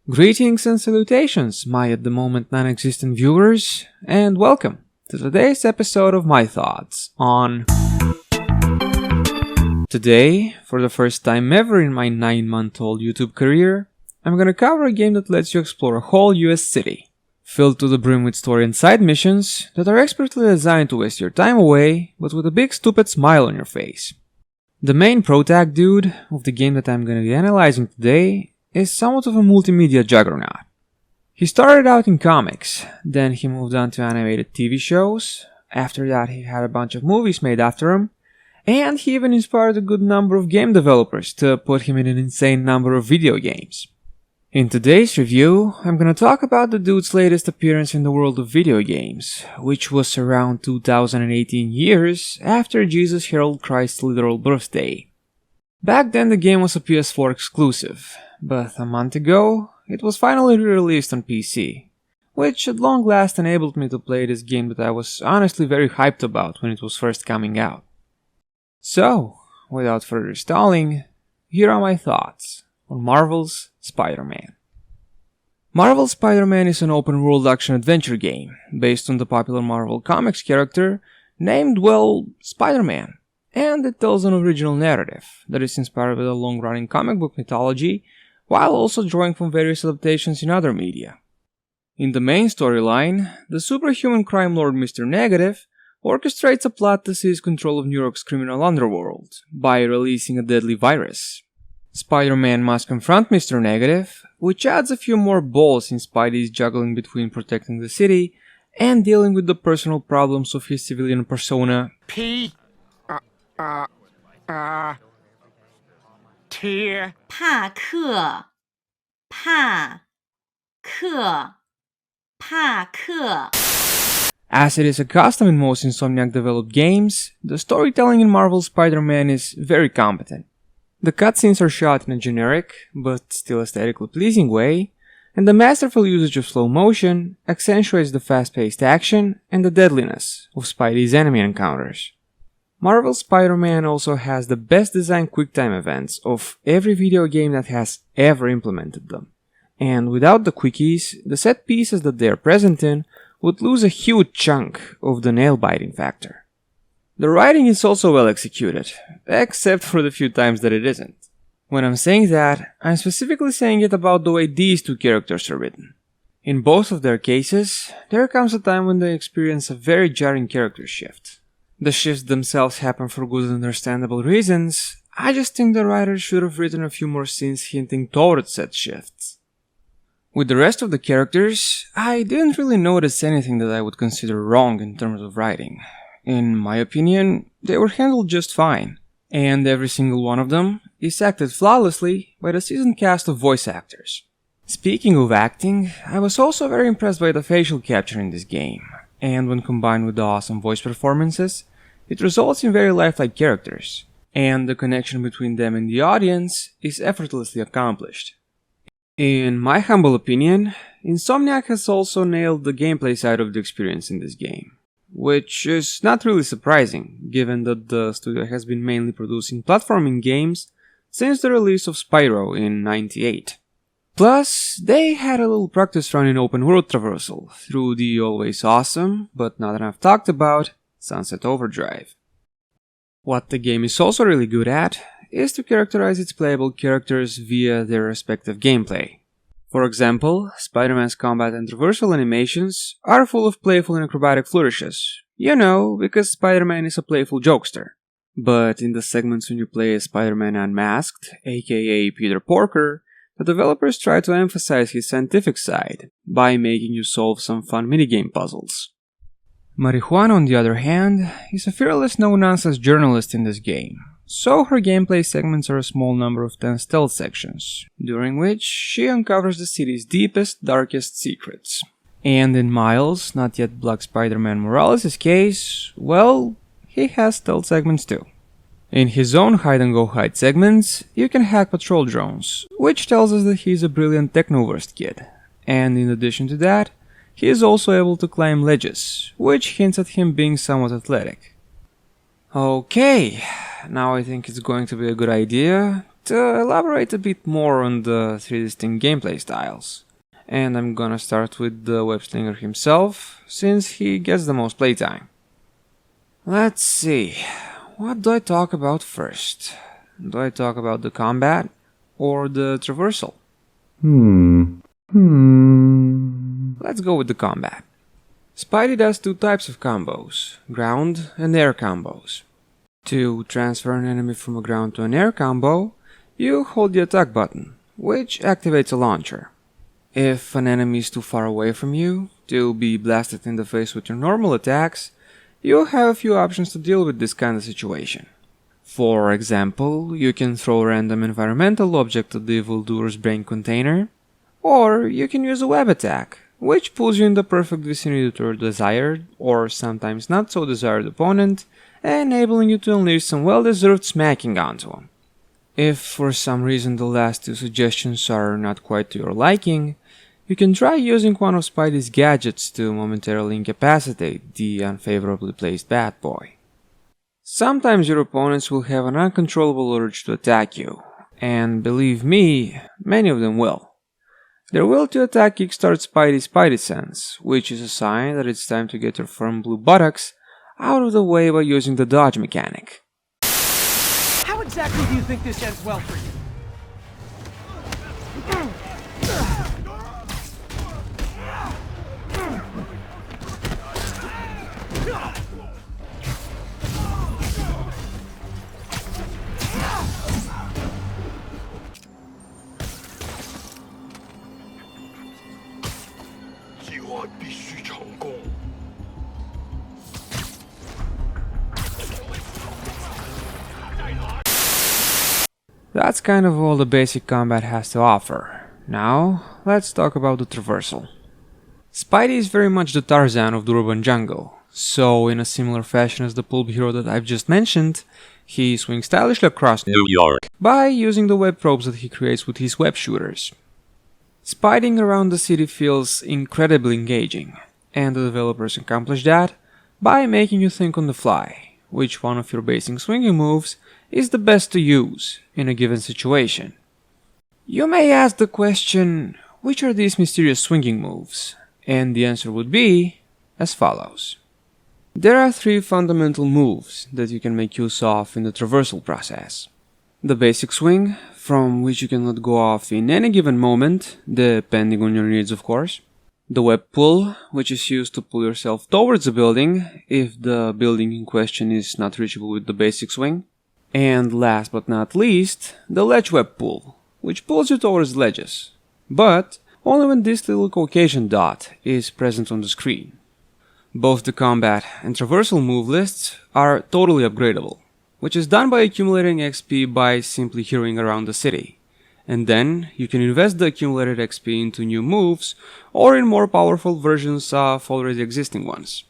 Greetings and salutations, my at the moment non-existent viewers, and welcome to today's episode of my thoughts on... Today, for the first time ever in my 9-month-old YouTube career, I'm gonna cover a game that lets you explore a whole US city, filled to the brim with story and side missions that are expertly designed to waste your time away, but with a big stupid smile on your face. The main protag dude of the game that I'm gonna be analyzing today is somewhat of a multimedia juggernaut. He started out in comics, then he moved on to animated TV shows, after that he had a bunch of movies made after him, and he even inspired a good number of game developers to put him in an insane number of video games. In today's review, I'm gonna talk about the dude's latest appearance in the world of video games, which was around 2018 years after Jesus heralded Christ's literal birthday. Back then the game was a PS4 exclusive, but a month ago, it was finally re-released on PC, which at long last enabled me to play this game that I was honestly very hyped about when it was first coming out. So, without further stalling, here are my thoughts on Marvel's Spider-Man. Marvel's Spider-Man is an open-world action-adventure game based on the popular Marvel Comics character named, well, Spider-Man, and it tells an original narrative that is inspired by the long-running comic book mythology while also drawing from various adaptations in other media. In the main storyline, the superhuman crime lord Mr. Negative orchestrates a plot to seize control of New York's criminal underworld by releasing a deadly virus. Spider-Man must confront Mr. Negative, which adds a few more balls in Spidey's juggling between protecting the city and dealing with the personal problems of his civilian persona T. 帕克，帕克。 As it is a custom in most Insomniac-developed games, the storytelling in Marvel's Spider-Man is very competent. The cutscenes are shot in a generic, but still aesthetically pleasing way, and the masterful usage of slow motion accentuates the fast-paced action and the deadliness of Spidey's enemy encounters. Marvel's Spider-Man also has the best designed QuickTime events of every video game that has ever implemented them, and without the quickies, the set pieces that they are present in would lose a huge chunk of the nail-biting factor. The writing is also well executed, except for the few times that it isn't. When I'm saying that, I'm specifically saying it about the way these two characters are written. In both of their cases, there comes a time when they experience a very jarring character shift. The shifts themselves happen for good and understandable reasons. I just think the writers should have written a few more scenes hinting towards said shifts. With the rest of the characters, I didn't really notice anything that I would consider wrong in terms of writing. In my opinion, they were handled just fine, and every single one of them is acted flawlessly by the seasoned cast of voice actors. Speaking of acting, I was also very impressed by the facial capture in this game, and when combined with the awesome voice performances, it results in very lifelike characters, and the connection between them and the audience is effortlessly accomplished. In my humble opinion, Insomniac has also nailed the gameplay side of the experience in this game, which is not really surprising, given that the studio has been mainly producing platforming games since the release of Spyro in '98. Plus, they had a little practice run in open world traversal through the always awesome, but not enough talked about, Sunset Overdrive. What the game is also really good at is to characterize its playable characters via their respective gameplay. For example, Spider-Man's combat and traversal animations are full of playful and acrobatic flourishes, because Spider-Man is a playful jokester. But in the segments when you play as Spider-Man Unmasked, aka Peter Porker, the developers try to emphasize his scientific side by making you solve some fun minigame puzzles. Marijuana, on the other hand, is a fearless no-nonsense journalist in this game, so her gameplay segments are a small number of 10 stealth sections, during which she uncovers the city's deepest, darkest secrets. And in Miles, not yet Black Spider-Man Morales' case, well, he has stealth segments too. In his own hide-and-go-hide segments, you can hack patrol drones, which tells us that he's a brilliant techno-versed kid, and in addition to that, he is also able to climb ledges, which hints at him being somewhat athletic. Okay, now I think it's going to be a good idea to elaborate a bit more on the three distinct gameplay styles. And I'm gonna start with the web-slinger himself, since he gets the most playtime. Let's see, what do I talk about first? Do I talk about the combat or the traversal? Let's go with the combat. Spidey does two types of combos, ground and air combos. To transfer an enemy from a ground to an air combo, you hold the attack button, which activates a launcher. If an enemy is too far away from you to be blasted in the face with your normal attacks, you have a few options to deal with this kind of situation. For example, you can throw a random environmental object at the evildoer's brain container, or you can use a web attack, which pulls you in the perfect vicinity to your desired, or sometimes not so desired opponent, enabling you to unleash some well-deserved smacking onto him. If for some reason the last two suggestions are not quite to your liking, you can try using one of Spidey's gadgets to momentarily incapacitate the unfavorably placed bad boy. Sometimes your opponents will have an uncontrollable urge to attack you, and believe me, many of them will. Their will to attack kickstarts Spidey's Spidey sense, which is a sign that it's time to get your firm blue buttocks out of the way by using the dodge mechanic. How exactly do you think this ends well for you? That's kind of all the basic combat has to offer. Now, let's talk about the traversal. Spidey is very much the Tarzan of the urban jungle, so in a similar fashion as the pulp hero that I've just mentioned, he swings stylishly across New York by using the web probes that he creates with his web shooters. Spiding around the city feels incredibly engaging, and the developers accomplish that by making you think on the fly, which one of your basic swinging moves is the best to use in a given situation. You may ask the question, which are these mysterious swinging moves? And the answer would be as follows. There are three fundamental moves that you can make use of in the traversal process. The basic swing, from which you can let go of in any given moment, depending on your needs of course. The web pull, which is used to pull yourself towards a building if the building in question is not reachable with the basic swing. And last but not least, the ledge web pull, which pulls you towards ledges, but only when this little Caucasian dot is present on the screen. Both the combat and traversal move lists are totally upgradable, which is done by accumulating XP by simply heroing around the city, and then you can invest the accumulated XP into new moves or in more powerful versions of already existing ones.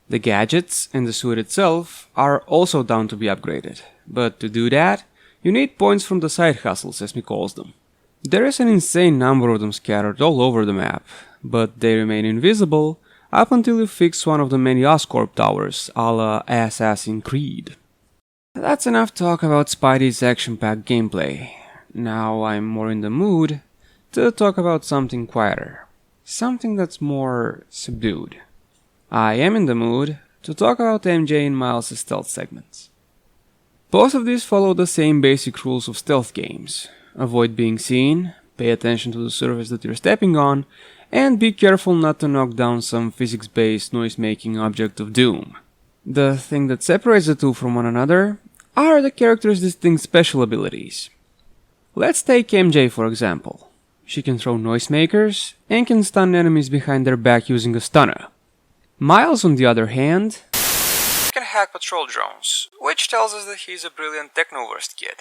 The gadgets and the suit itself are also down to be upgraded, but to do that, you need points from the side hustles, as he calls them. There is an insane number of them scattered all over the map, but they remain invisible up until you fix one of the many Oscorp towers a la Assassin's Creed. That's enough talk about Spidey's action-packed gameplay. Now I'm more in the mood to talk about something quieter, something that's more subdued. I am in the mood to talk about MJ and Miles' stealth segments. Both of these follow the same basic rules of stealth games. Avoid being seen, pay attention to the surface that you're stepping on, and be careful not to knock down some physics-based noise-making object of doom. The thing that separates the two from one another are the character's distinct special abilities. Let's take MJ for example. She can throw noisemakers and can stun enemies behind their back using a stunner. Miles, on the other hand, can hack patrol drones, which tells us that he's a brilliant techno-versed kid.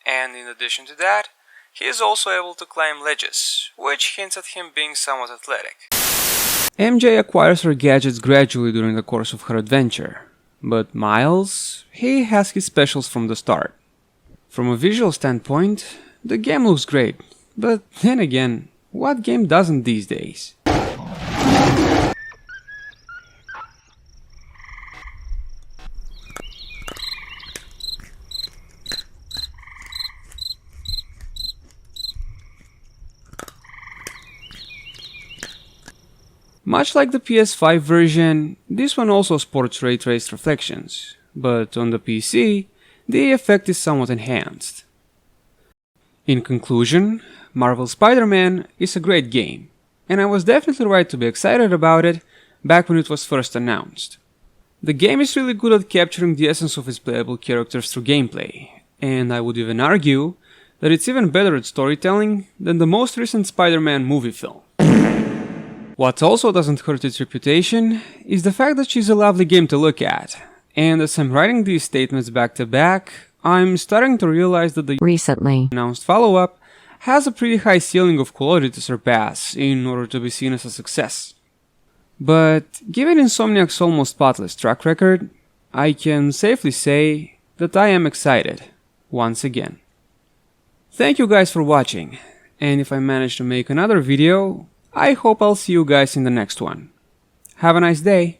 And in addition to that, he is also able to climb ledges, which hints at him being somewhat athletic. MJ acquires her gadgets gradually during the course of her adventure, but Miles, he has his specials from the start. From a visual standpoint, the game looks great, but then again, what game doesn't these days? Much like the PS5 version, this one also sports ray-traced reflections, but on the PC, the effect is somewhat enhanced. In conclusion, Marvel Spider-Man is a great game, and I was definitely right to be excited about it back when it was first announced. The game is really good at capturing the essence of its playable characters through gameplay, and I would even argue that it's even better at storytelling than the most recent Spider-Man movie film. What also doesn't hurt its reputation is the fact that she's a lovely game to look at, and as I'm writing these statements back to back, I'm starting to realize that the recently announced follow-up has a pretty high ceiling of quality to surpass in order to be seen as a success. But given Insomniac's almost spotless track record, I can safely say that I am excited, once again. Thank you guys for watching, and if I manage to make another video, I hope I'll see you guys in the next one. Have a nice day!